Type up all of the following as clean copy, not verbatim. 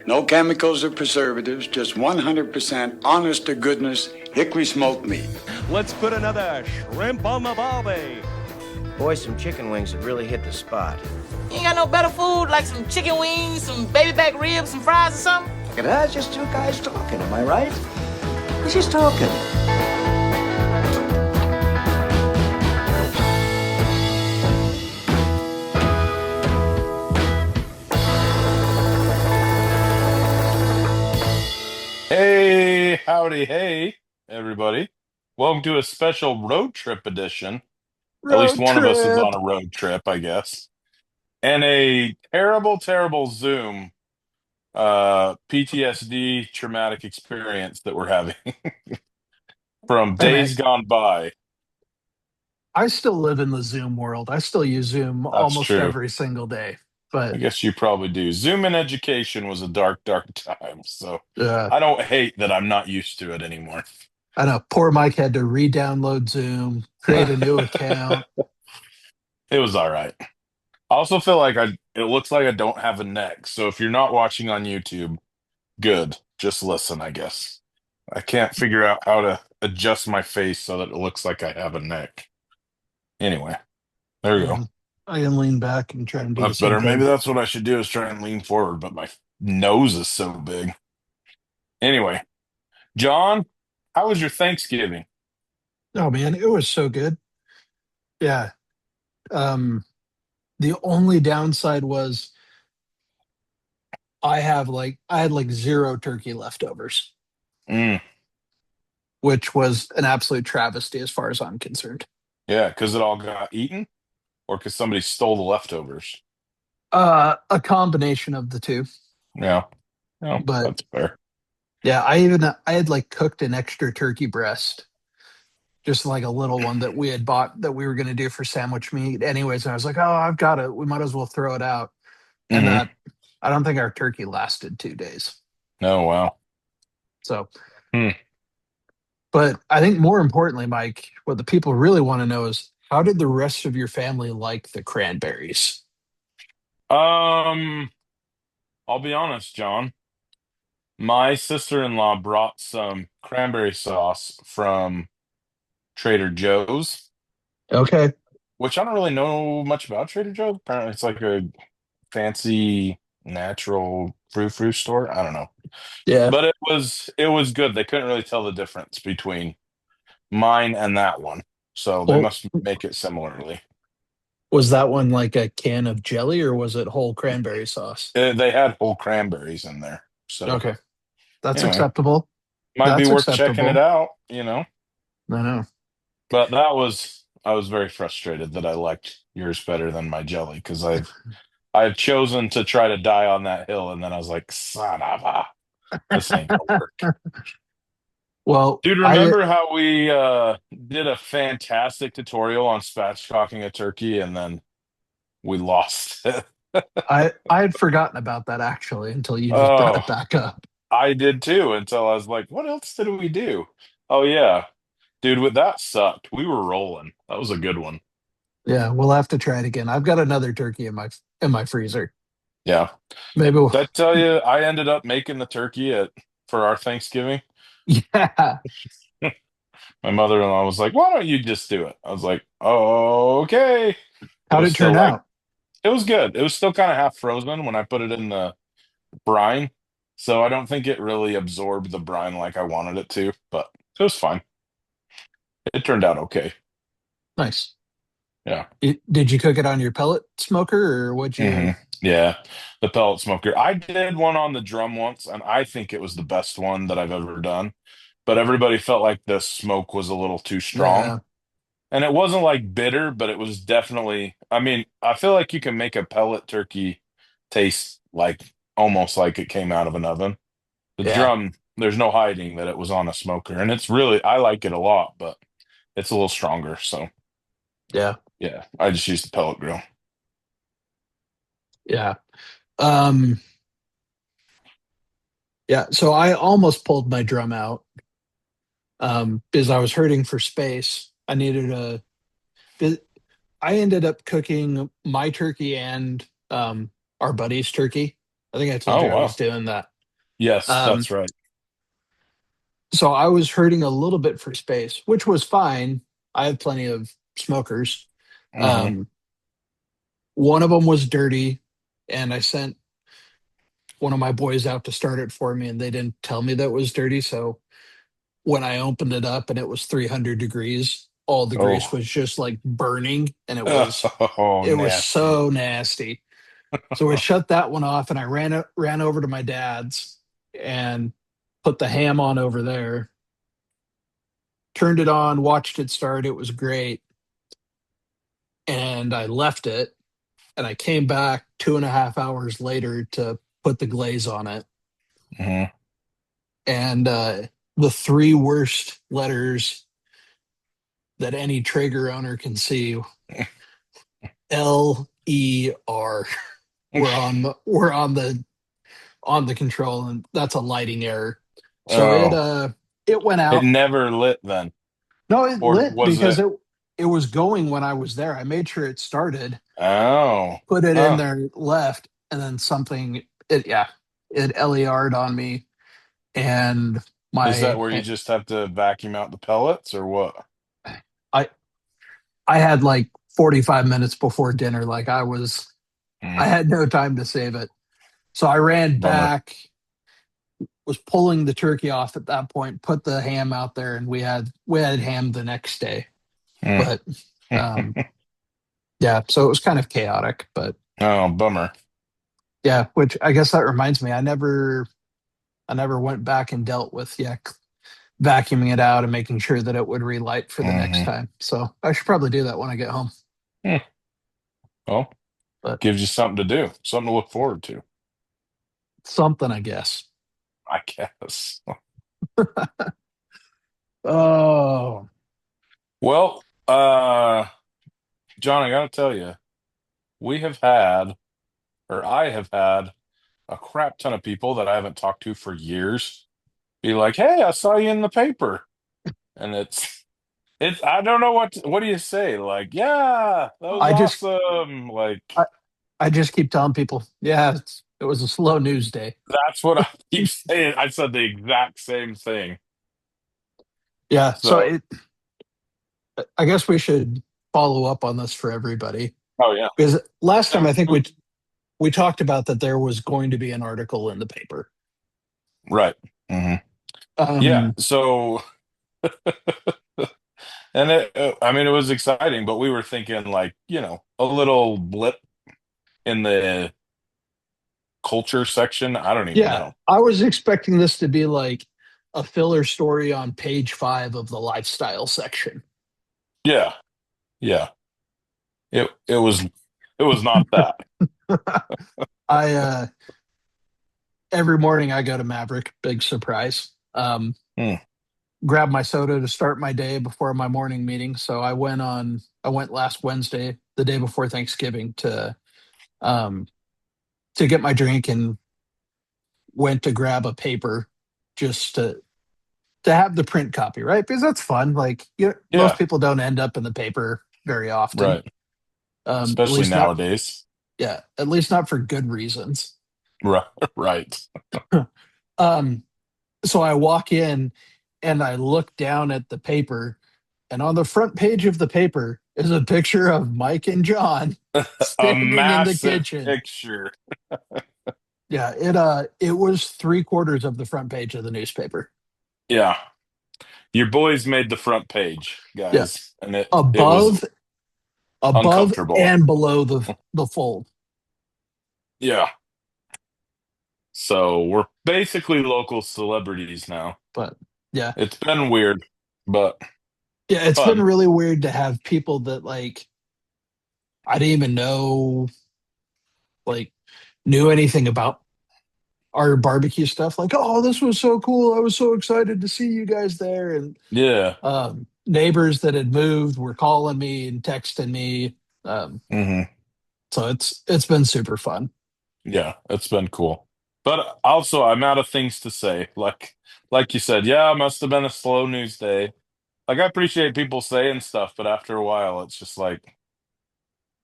No chemicals or preservatives, just 100% honest to goodness hickory smoked meat. Let's put another shrimp on the barbie. Boy, some chicken wings that really hit the spot. You ain't got no better food like some chicken wings, some baby back ribs, some fries or something? That's just two guys talking, am I right? We're just talking. Hey, howdy, hey, everybody. Welcome to a special road trip edition. At least Road one of us is trip. on a road trip, I guess. And a terrible, terrible Zoom PTSD traumatic experience that we're having from Hey man, days gone by. I still live in the Zoom world. I still use Zoom That's almost true. every single day. I But guess you probably do. Zoom in education was a dark, dark time. So uh, I don't hate that I'm not used to it anymore. I know poor Mike had to re-download Zoom, create a new account. It was all right. I also feel like it looks like I don't have a neck. So if you're not watching on YouTube, good. Just listen, I guess. I can't figure out how to adjust my face so that it looks like I have a neck. Anyway, there we go. I can lean back and try and do the That's same better. Maybe thing. that's what I should do is try and lean forward, but my nose is so big. Anyway, John, how was your Thanksgiving? Oh man, it was so good. Yeah. Um, the only downside was I had like zero turkey leftovers, Mm, which was an absolute travesty as far as I'm concerned. yeah, because it all got eaten or because somebody stole the leftovers? A combination of the two. Yeah, yeah, But that's fair. yeah, I had like cooked an extra turkey breast, just like a little one that we had bought that we were going to do for sandwich meat. Anyways, and I was like, oh, I've got it. We might as well throw it out. And Hmm. I don't think our turkey lasted 2 days. Oh, wow. So, Hmm. but I think more importantly, Mike, what the people really want to know is how did the rest of your family like the cranberries? Um, I'll be honest, John. My sister-in-law brought some cranberry sauce from Trader Joe's, Okay. which I don't really know much about Trader Joe's. Apparently, it's like a fancy natural frou-frou store. I don't know. Yeah. But it was good. They couldn't really tell the difference between mine and that one. So they Well, must make it similarly. was that one like a can of jelly or was it whole cranberry sauce? They had whole cranberries in there. So Okay. That's anyway, acceptable. might be That's worth checking it acceptable. out. I know. But I was very frustrated that I liked yours better than my jelly because I've chosen to try to die on that hill, and then I was like, son of a, this ain't gonna work. Well, Dude, I remember how we did a fantastic tutorial on spatchcocking a turkey and then we lost it? I had forgotten about that actually until you just brought it Oh, back up. I did too until I was like, what else did we do? Oh yeah. Dude, with that sucked. We were rolling. That was a good one. Yeah, we'll have to try it again. I've got another turkey in my freezer. Yeah. Maybe we'll, Did I tell you I ended up making the turkey for our Thanksgiving? yeah. My mother-in-law was like, "Why don't you just do it?" I was like, "Oh, okay." It How'd was it turn still like out? it was good. It was still kind of half frozen when I put it in the brine, so I don't think it really absorbed the brine like I wanted it to, but it was fine. It turned out okay. Nice. Yeah. Did you cook it on your pellet smoker or would Hmm. you? Yeah. The pellet smoker. I did one on the drum once, and I think it was the best one that I've ever done. But everybody felt like the smoke was a little too strong. Yeah. And it wasn't like bitter, but it was definitely, I mean, I feel like you can make a pellet turkey taste like almost like it came out of an oven. The Yeah. drum, there's no hiding that it was on a smoker. And it's really, I like it a lot, but it's a little stronger. So Yeah. yeah, I just use the pellet grill. Yeah. Um yeah, so I almost pulled my drum out because I was hurting for space. I ended up cooking my turkey and our buddy's turkey. I think I told Oh, you I was wow. doing that. Yes, Um, that's right. so I was hurting a little bit for space, which was fine. I have plenty of smokers. Hmm. Um, one of them was dirty, and I sent one of my boys out to start it for me, and they didn't tell me that it was dirty. So when I opened it up and it was 300 degrees, all the grease Oh, was just like burning, and oh, it was nasty. so nasty. So we shut that one off, and I ran over to my dad's and put the ham on over there. Turned it on, watched it start. It was great, and I left it. And I came back 2.5 hours later to put the glaze on it. Hmm. And the three worst letters that any Traeger owner can see, LER, were on the control, and that's a lighting error. So Oh, it went it out. never lit then, No, it or lit was because it? it was going when I was there. I made sure it started, Oh, put it in huh. there, left, and then something it yeah, it LER'd on me, and Is that my where you just have to vacuum out the pellets, or what? I I had like 45 minutes before dinner. Like Mm, I had no time to save it. So I ran bummer. back, was pulling the turkey off at that point, put the ham out there, and we had ham the next day. Mm. But um yeah, so it was kind of chaotic, but Oh, bummer. yeah, which I guess that reminds me, I never went back and dealt with vacuuming it out and making sure that it would relight for the next Hmm. time. So I should probably do that when I get home. Well, But gives you something to do, something to look forward to, something, I guess. I guess. Oh, Well, John, I gotta tell you, we have had, or I have had, a crap ton of people that I haven't talked to for years be like, "Hey, I saw you in the paper," and it's I don't know what do you say? Like, yeah, that was I just awesome. Like, I, I just keep telling people, yeah, it was a slow news day. that's what I keep saying. I said the exact same thing. Yeah, so So, I guess we should follow up on this for everybody, oh yeah, because last time and I think we talked about that there was going to be an article in the paper. right. Hmm. Yeah. Um, So, and I mean, it was exciting, but we were thinking like, a little blip in the culture section. I don't even yeah, know. I was expecting this to be like a filler story on page 5 of the lifestyle section. Yeah. Yeah. It was not that. I every morning I go to Maverick, big surprise. Hmm. Grab my soda to start my day before my morning meeting. So I went last Wednesday, the day before Thanksgiving, um to get my drink, and went to grab a paper just to have the print copy, right? Because that's fun. Like, most Yeah. people don't end up in the paper very often. Right. At Especially least not, nowadays. yeah, at least not for good reasons. Right. Right. Um, so I walk in and I look down at the paper, and on the front page of the paper is a picture of Mike and John A standing in the massive kitchen. picture. Yeah, it was 3/4 of the front page of the newspaper. Yeah. Your boys made the front page, Yeah, guys, and it was above above uncomfortable. and below the fold. Yeah. So we're basically local celebrities now. But yeah, It's been weird, but yeah, it's been fun. really weird to have people that like I didn't even know like knew anything about our barbecue stuff. Like, oh, this was so cool! I was so excited to see you guys there. And Yeah. neighbors that had moved were calling me and texting me. Um, Hmm. so it's been super fun. Yeah, it's been cool. But also, I'm out of things to say. Like you said, yeah, it must have been a slow news day. Like, I appreciate people saying stuff, but after a while, it's just like,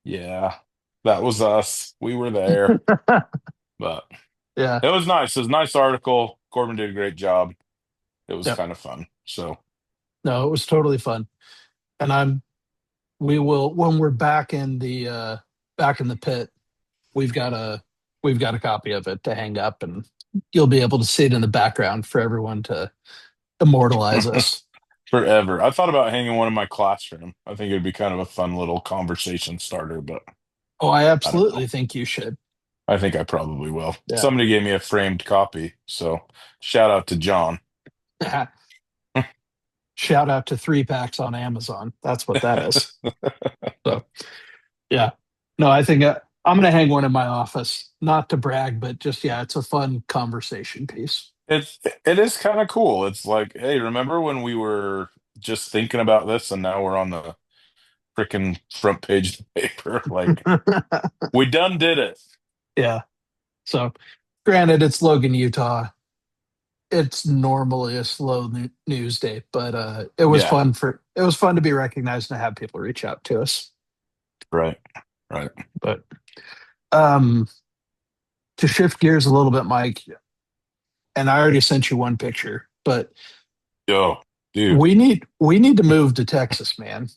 yeah, that was us. We were there. But Yeah. It was nice. It was a nice article. Corbin did a great job. It was Yep. kind of fun. So No, it was totally fun. And we will, when we're back in the pit, we've got a copy of it to hang up, and you'll be able to see it in the background for everyone to immortalize us. forever. I thought about hanging one in my classroom. I think it'd be kind of a fun little conversation starter, but Oh, I I don't know. absolutely think you should. I think I probably will. Yeah. Somebody gave me a framed copy, so shout out to John. Shout out to 3 packs on Amazon. That's what that is. So, yeah. No, I think I'm going to hang one in my office, not to brag, but just, yeah, it's a fun conversation piece. It is kind of cool. It's like, hey, remember when we were just thinking about this and now we're on the freaking front page of the paper? Like, we done did it. Yeah. So, granted, it's Logan, Utah. It's normally a slow news day, but Yeah, it was fun to be recognized and to have people reach out to us. right, right. But um, to shift gears a little bit, Mike, and I already sent you one picture, but Yo, dude. we need to move to Texas, man.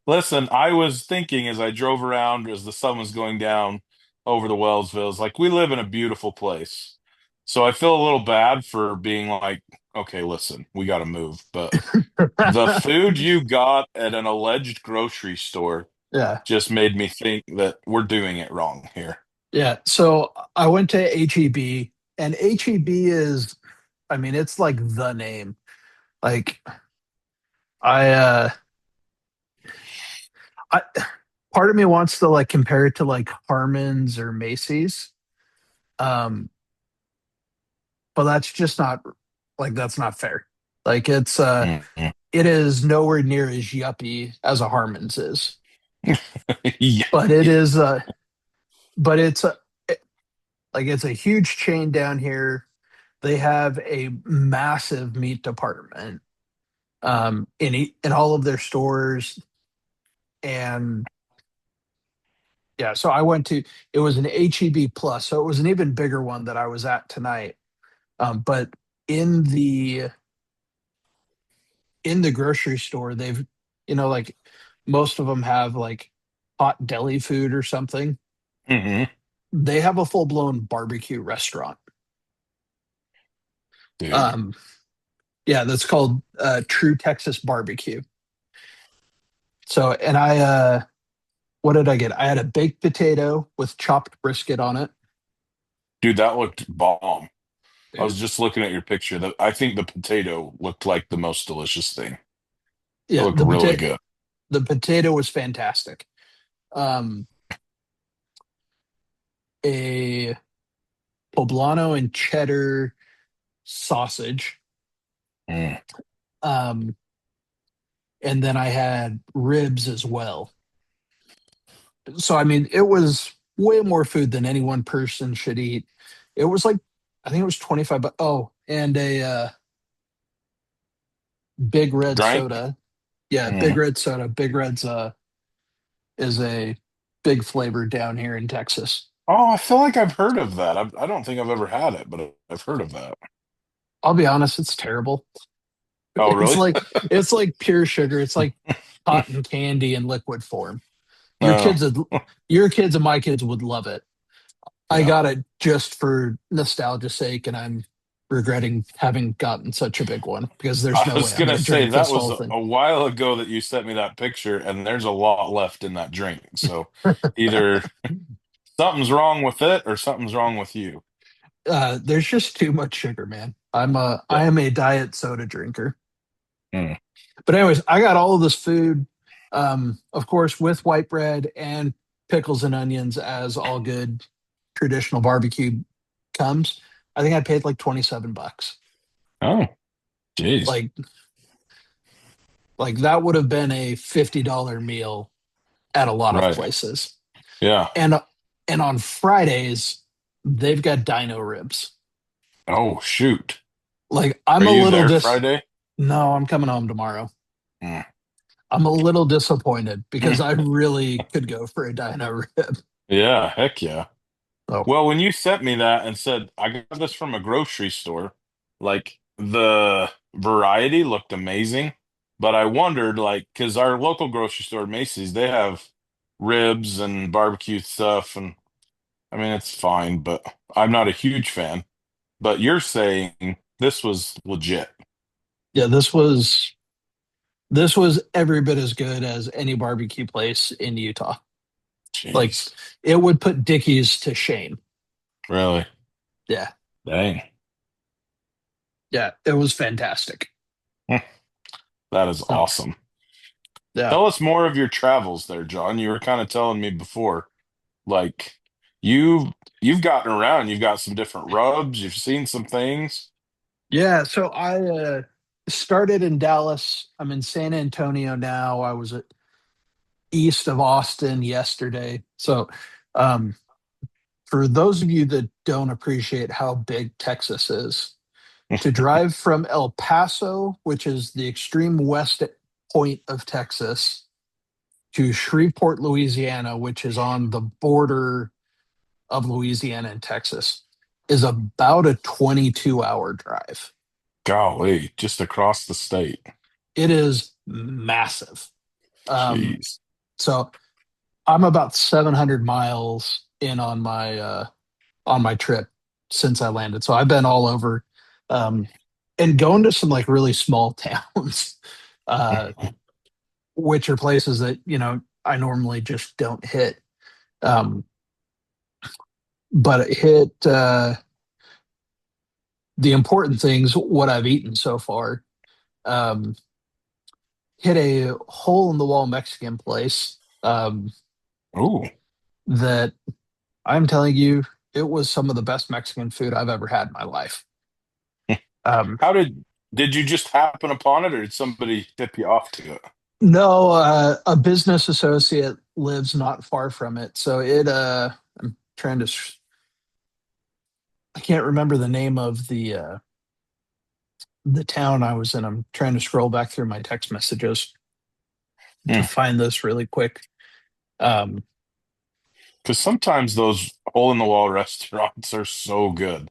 Listen, I was thinking as I drove around as the sun was going down over the Wellsvilles, like we live in a beautiful place. So I feel a little bad for being like, okay, listen, we got to move. But the food you got at an alleged grocery store Yeah. just made me think that we're doing it wrong here. Yeah. So I went to HEB, and HEB is, I mean, it's like the name. Like I, uh, I, part of me wants to like compare it to like Harmon's or Macy's. Um, but that's just not like, that's not fair. Like Mhm. it is nowhere near as yuppie as a Harmon's is, Yeah. but it is, but it's a, like it's a huge chain down here. They have a massive meat department in all of their stores, and yeah. So I went to it was an HEB plus, so it was an even bigger one that I was at tonight. But in the in the grocery store, they've like most of them have like hot deli food or something. Hmm. They have a full blown barbecue restaurant. Dude, Um, yeah, that's called True Texas Barbecue. So, and what did I get? I had a baked potato with chopped brisket on it. dude, that looked bomb. I was Dude. just looking at your picture. I think the potato looked like the most delicious thing. It Yeah, looked really good. the potato was fantastic. Um, a poblano and cheddar sausage. Mm. Um, and then I had ribs as well. So I mean, it was way more food than any one person should eat. It was like I think it was 25 but oh, and a big red Drink? soda. Yeah, big Mm. red soda. Big red's is a big flavor down here in Texas. Oh, I feel like I've heard of that. I don't think I've ever had it, but I've heard of that. I'll be honest, it's terrible. Oh, It's really? like it's like pure sugar. It's like cotton candy in liquid form. Your Oh, kids would, your kids and my kids would love it. I yeah. got it just for nostalgia's sake, and I'm regretting having gotten such a big one because there's I no way was I'm gonna going to say drink that this was whole thing. a while ago that you sent me that picture, and there's a lot left in that drink. So either something's wrong with it or something's wrong with you. There's just too much sugar, man. I Yeah. am a diet soda drinker. Mm. But anyways, I got all of this food, of course, with white bread and pickles and onions, as all good traditional barbecue comes. I think I paid like $27. Oh, jeez. Like that would have been a $50 meal at a lot of Right. places. Yeah. And on Fridays, they've got dino ribs. Oh, shoot. Like Are I'm a you little there Friday? no, I'm coming home tomorrow. Mm. I'm a little disappointed because I really could go for a dino rib. Yeah, heck yeah. Oh, Well, when you sent me that and said I got this from a grocery store, like the variety looked amazing, but I wondered like because our local grocery store, Macy's, they have ribs and barbecue stuff, and I mean it's fine, but I'm not a huge fan. But you're saying this was legit. yeah, this was every bit as good as any barbecue place in Utah. Like Jeez, it would put Dickies to shame. really? Yeah. Dang. Yeah, it was fantastic. That is So, awesome. yeah. Tell us more of your travels there, John. You were kind of telling me before, like you've you've gotten around, you've got some different rubs, you've seen some things. Yeah, so I started in Dallas. I'm in San Antonio now. I was east of Austin yesterday. So, um, for those of you that don't appreciate how big Texas is, to drive from El Paso, which is the extreme west point of Texas, to Shreveport, Louisiana, which is on the border of Louisiana and Texas, is about a 22-hour drive. Golly, just across the state. It is massive. Um, Jeez. so I'm about 700 miles in on my trip since I landed. So I've been all over, um, and going to some like really small towns, uh, which are places that I normally just don't hit. Um, but it hit the important things. What I've eaten so far. Um, Hit a hole in the wall Mexican place Ooh. that I'm telling you, it was some of the best Mexican food I've ever had in my life. Um, How did you just happen upon it or did somebody tip you off to it? no, a business associate lives not far from it, so I'm trying to. I can't remember the name of the town I was in. I'm trying to scroll back through my text messages to Hmm. find this really quick. Um, Because sometimes those hole in the wall restaurants are so good.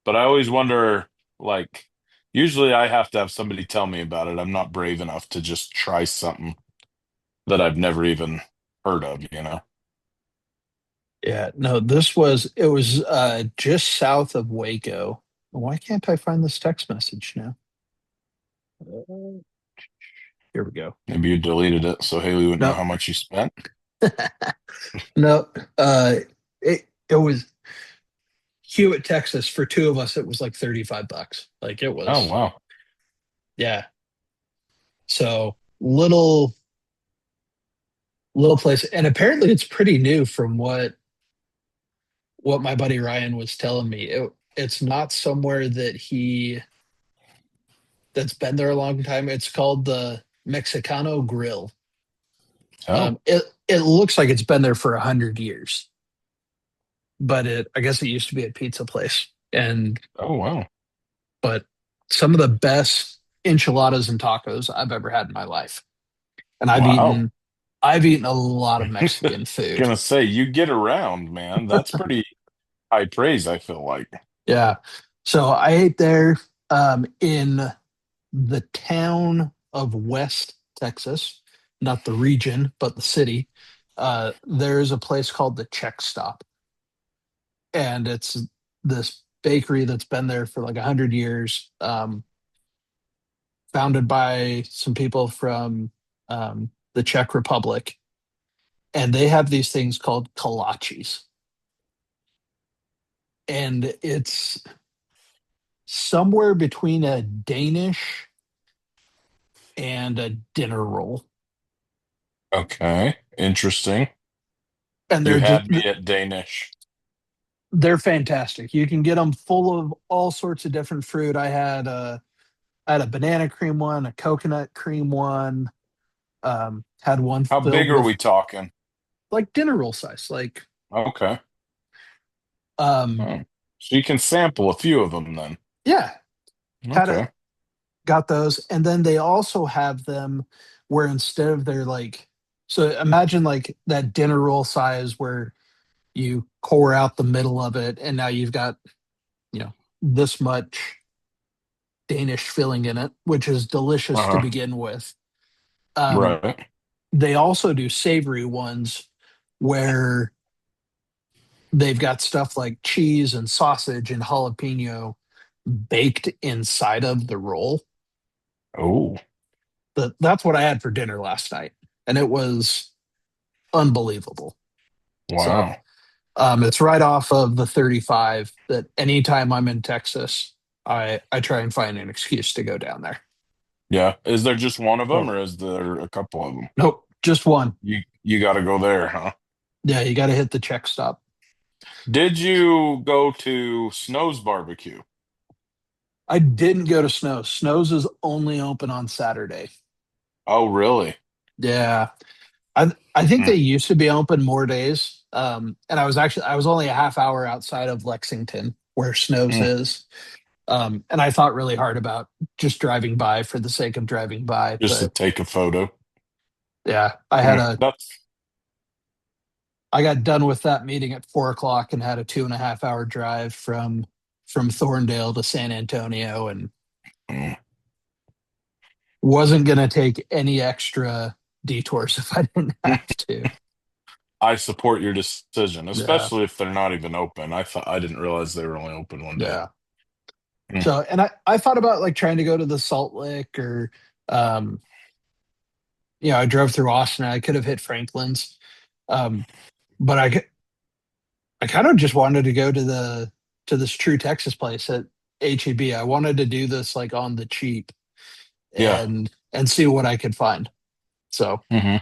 But I always wonder, like, usually I have to have somebody tell me about it. I'm not brave enough to just try something that I've never even heard of, you know? yeah, no, it was just south of Waco. Why can't I find this text message now? Here we go. Maybe you deleted it so Haley wouldn't know No, how much you spent. no, it was Hewitt, Texas. For two of us, it was like $35. Like it Oh, was, wow. yeah. So little place, and apparently it's pretty new from what my buddy Ryan was telling me. It's not somewhere that's been there a long time. It's called the Mexicano Grill. Oh, It looks like it's been there for 100 years, but I guess it used to be a pizza place. And oh, wow. but some of the best enchiladas and tacos I've ever had in my life. And Wow. I've eaten a lot of Mexican food. Gonna say, you get around, man. That's pretty high praise, I feel like. Yeah. So I ate there in the town of West Texas, not the region, but the city. There's a place called the Czech Stop, and it's this bakery that's been there for like 100 years, founded by some people from the Czech Republic, and they have these things called kolaches, and it's somewhere between a Danish and a dinner roll, Okay, interesting. and You had me at Danish. they're fantastic. You can get them full of all sorts of different fruit. I had a banana cream one, a coconut cream one, had one How big filled are with we talking? like dinner roll size. Like Okay. um Oh. So you can sample a few of them then. yeah, had a Okay. got those. And then they also have them where instead of their like, so imagine like that dinner roll size where You core out the middle of it, and now you've got, this much Danish filling in it, which is delicious to Uh-huh. begin with. Um, Right. they also do savory ones where they've got stuff like cheese and sausage and jalapeno baked inside of the roll. Oh, That's what I had for dinner last night, and it was unbelievable. So wow. it's right off of the 35 that anytime I'm in Texas, I try and find an excuse to go down there. Yeah. Is there just one of them So or is there a couple of them? nope, just one. You got to go there, huh? Yeah, you got to hit the check stop. Did you go to Snow's Barbecue? I didn't go to Snow's. Snow's is only open on Saturday. Oh, really? Yeah. I think Hmm. they used to be open more days. And I was only a half hour outside of Lexington where Snow's Hmm. is. And I thought really hard about just driving by for the sake of driving by. Just to But take a photo. yeah, Hmm. That's I got done with that meeting at 4 o'clock and had a 2.5 hour drive from Thorndale to San Antonio, and hmm. wasn't going to take any extra detours if I didn't have to. I support your decision, Yeah. especially if they're not even open. I didn't realize they were only open one day. Yeah. Hmm. So, and I thought about like trying to go to the Salt Lick or, um, I drove through Austin. I could have hit Franklin's. Um, but I kind of just wanted to go to this True Texas place at HEB. I wanted to do this like on the cheap Yeah. and see what I could find. So Hmm.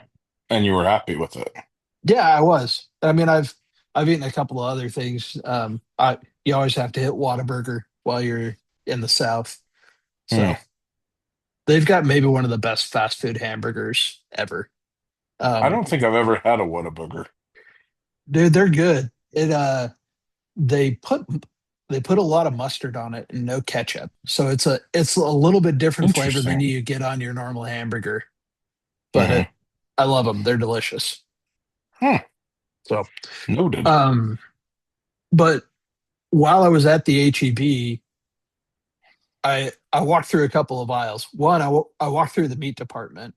And you were happy with it. yeah, I was. I mean, I've eaten a couple of other things. I You always have to hit Whataburger while you're in the South. Hmm. So they've got maybe one of the best fast food hamburgers ever. I Um, don't think I've ever had a Whataburger. dude, they're good. They put they put a lot of mustard on it and no ketchup. So it's a little bit different flavor than Interesting. you get on your normal hamburger. But Hmm. I love them. They're delicious. Hmm. So, Noted. um, but while I was at the HEB, I walked through a couple of aisles. One, I walked through the meat department.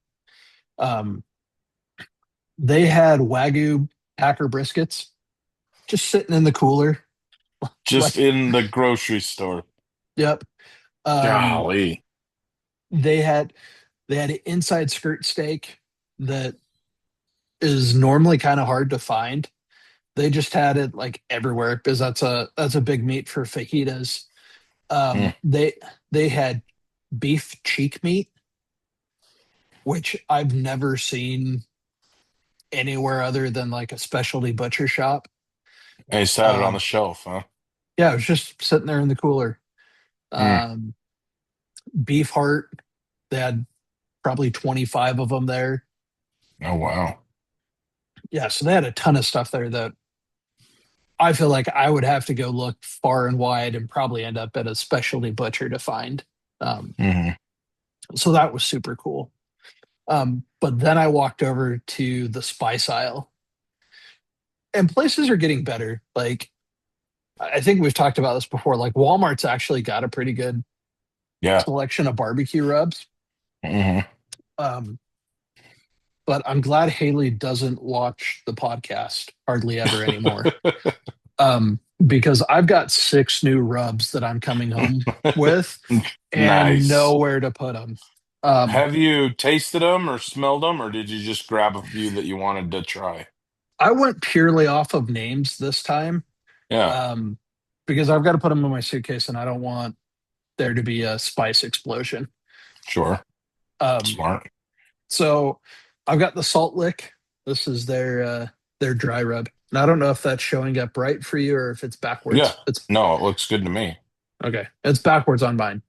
Um, they had Wagyu Packer briskets just sitting in the cooler. Just Like, in the grocery store. yep. Um, Golly. they had they had an inside skirt steak that is normally kind of hard to find. They just had it like everywhere because that's a big meat for fajitas. Hmm. They had beef cheek meat, which I've never seen anywhere other than like a specialty butcher shop. And he sat it on the Um, shelf, huh? yeah, it was just sitting there in the cooler. Hmm. Um, beef heart, they had probably 25 of them there. Oh, wow. Yeah, so they had a ton of stuff there that I feel like I would have to go look far and wide and probably end up at a specialty butcher to find. Um, Hmm. so that was super cool. But then I walked over to the spice aisle, and places are getting better. Like I think we've talked about this before. Like Walmart's actually got a pretty good Yeah. selection of barbecue rubs. Hmm. Um, but I'm glad Haley doesn't watch the podcast hardly ever anymore. Because I've got 6 new rubs that I'm coming home with and Nice. nowhere to put them. Um, Have you tasted them or smelled them, or did you just grab a few that you wanted to try? I went purely off of names this time, Yeah, um, because I've got to put them in my suitcase and I don't want there to be a spice explosion. sure. Um, Smart. so I've got the Salt Lick. This is their dry rub. And I don't know if that's showing up right for you or if it's Yeah. backwards. It's No, it looks good to me. okay. It's backwards on mine.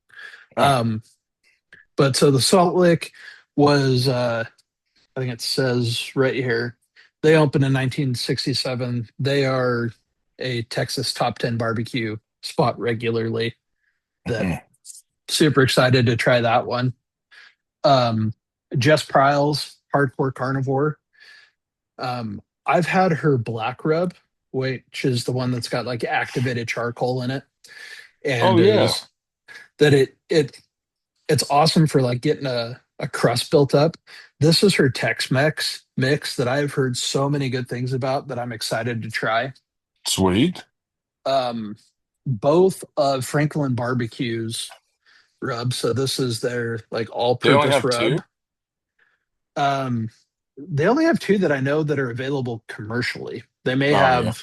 Yeah. But so the Salt Lick was, I think it says right here, they opened in 1967. They are a Texas top 10 barbecue spot regularly. That Mhm. super excited to try that one. Um, Jess Pryles, hardcore carnivore. I've had her black rub, which is the one that's got like activated charcoal in it, Oh and yeah, is that it's awesome for like getting a crust built up. This is her Tex-Mex mix that I've heard so many good things about that I'm excited to try. sweet. Um, both of Franklin Barbecue's rub. So this is their like They only all-purpose have rub. two. Um, they only have two that I know that are available commercially. Oh yeah.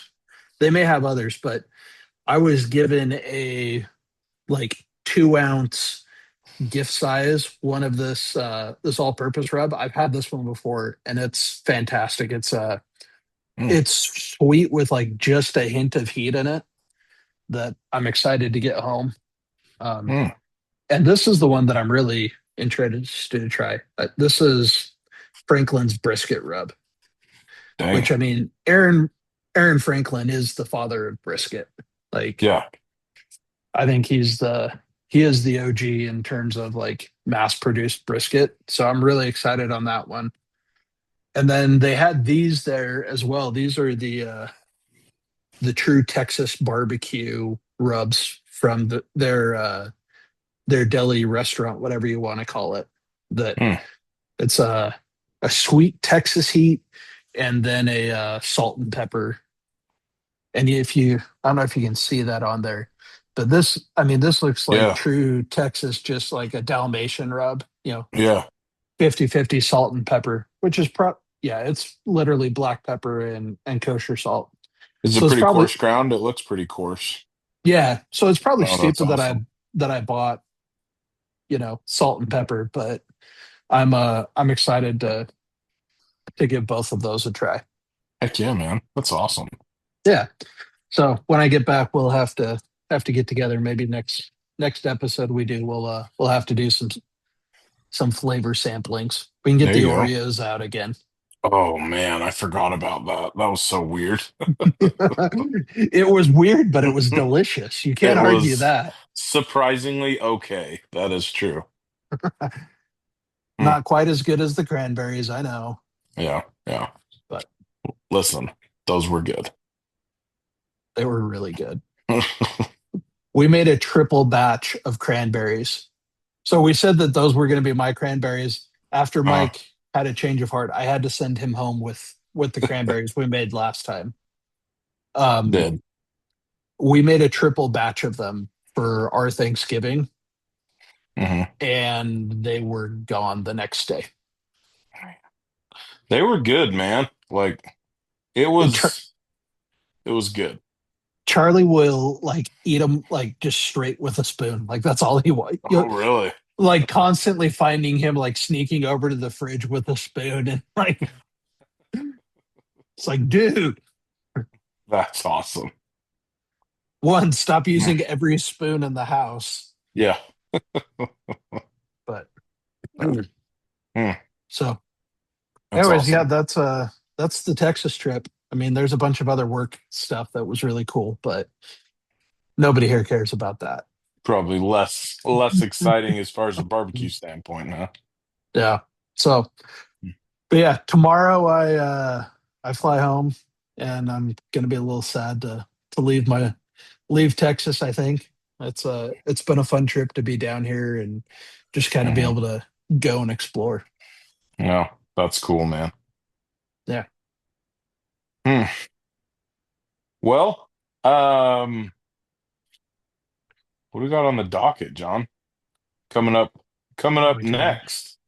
They may have others, but I was given a like 2 ounce gift size one of this all-purpose rub. I've had this one before and it's fantastic. Mm, It's sweet with like just a hint of heat in it that I'm excited to get home. Um, mm, and this is the one that I'm really interested to try. This is Franklin's brisket rub, dang. which I mean, Aaron Franklin is the father of brisket. Like Yeah. I think he is the OG in terms of like mass produced brisket. So I'm really excited on that one. And then they had these there as well. These are the true Texas barbecue rubs from their deli restaurant, whatever you want to call it. That Mm, it's a sweet Texas heat and then a salt and pepper. And if you, I don't know if you can see that on there, but this, I mean, this looks like yeah. true Texas, just like a Dalmatian rub, 50/50 salt and pepper, which is yeah, it's literally black pepper and kosher salt. Is So it it's pretty probably, coarse ground? It looks pretty coarse. yeah, so it's probably Oh, that's stupid awesome. that I bought, salt and pepper, but I'm excited to give both of those a try. Heck yeah, man. That's awesome. Yeah. So when I get back, we'll have to get together. Maybe next episode we do. We'll have to do some flavor samplings. We can get There the you go. Oreos out again. Oh man, I forgot about that. That was so weird. It was weird, but it was delicious. You can't It argue was that. surprisingly okay. That is true. Hmm. Not quite as good as the cranberries, I know, Yeah, yeah. but Listen, those were good. they were really good. We made a triple batch of cranberries. So we said that those were going to be my cranberries. After uh, Mike had a change of heart, I had to send him home with the cranberries we made last time. Um, did. we made a triple batch of them for our Thanksgiving, Hmm. and they were gone the next day. They were good, man. Like it And Char- was it was good. Charlie will like eat them like just straight with a spoon. Like that's all he wants. Oh, really? Like constantly finding him like sneaking over to the fridge with a spoon and like it's like, dude, That's awesome. one, stop Hmm. using every spoon in the house. Yeah. But Hmm. so That's anyways, yeah, awesome. that's the Texas trip. I mean, there's a bunch of other work stuff that was really cool, but nobody here cares about that. Probably less exciting as far as a barbecue standpoint, huh? Yeah. So, but yeah, tomorrow I fly home and I'm gonna be a little sad to leave Texas, I think. It's been a fun trip to be down here and just kind of be Hmm. able to go and explore. Yeah, that's cool, man. Yeah. Hmm. Well, what do we got on the docket, John? Coming up, coming What are up we doing? next.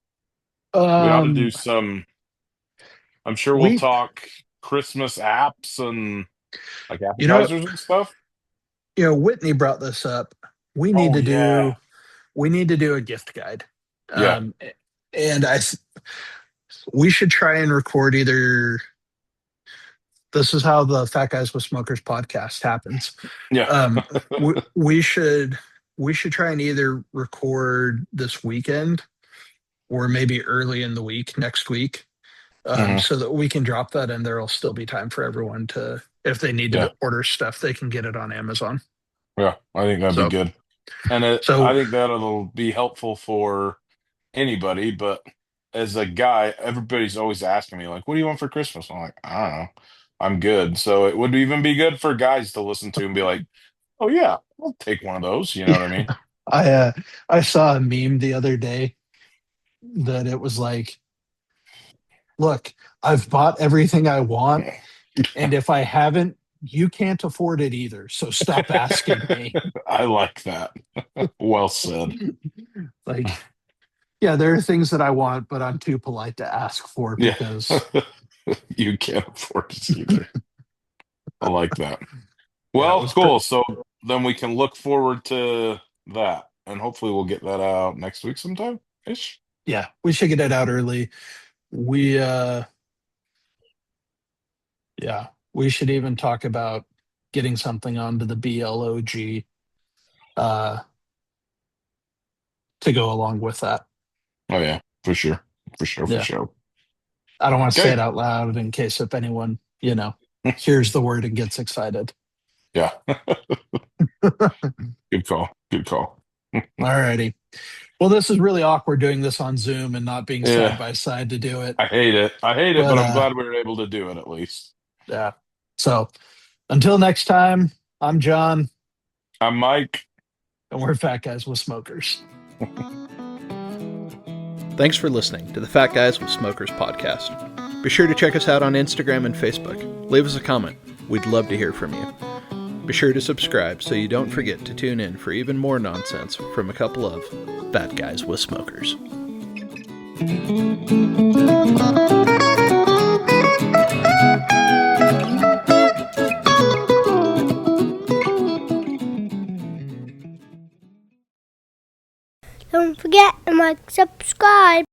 We ought to do Um some. I'm sure we'll we talk Christmas apps and like you know appetizers and stuff. Whitney brought this up. We need Oh to yeah, do we need to do a gift guide. yeah, Um and we should try and record either. This is how the Fat Guys with Smokers podcast happens. yeah. Um, we should try and either record this weekend or maybe early in the week next week, Hmm. so that we can drop that and there'll still be time for everyone to, if they need Yeah, to order stuff, they can get it on Amazon. yeah. I think that'd be So good, and I so think that'll be helpful for anybody. But as a guy, everybody's always asking me like, "What do you want for Christmas?" I'm like, I don't know. I'm good. So it would even be good for guys to listen to and be like, oh yeah, I'll take one of those. You know what I mean? I saw a meme the other day that it was like, look, I've bought everything I want, and if I haven't, you can't afford it either. So stop asking me. I like that. Well said. Like, yeah, there are things that I want, but I'm too polite to ask for Yeah. because You can't afford it either. I like that. yeah, it Well, was cool. So then we can look forward to that. And hopefully we'll get that out next week sometime ish. yeah, we should get it out early. We yeah, we should even talk about getting something onto the BLOG uh to go along with that. Oh yeah, for sure. For sure, for Yeah. sure. I don't want to say Okay. it out loud in case if anyone, hears the word and gets excited. Yeah. Good call. Good call. Alrighty. Well, this is really awkward doing this on Zoom and not being side Yeah. by side to do it. I hate it. I hate it, But but I'm glad we were able to do it at least. yeah. So until next time, I'm John, I'm Mike. and we're Fat Guys with Smokers. Thanks for listening to the Fat Guys with Smokers podcast. Be sure to check us out on Instagram and Facebook. Leave us a comment. We'd love to hear from you. Be sure to subscribe so you don't forget to tune in for even more nonsense from a couple of Fat Guys with Smokers. Don't forget to like, subscribe.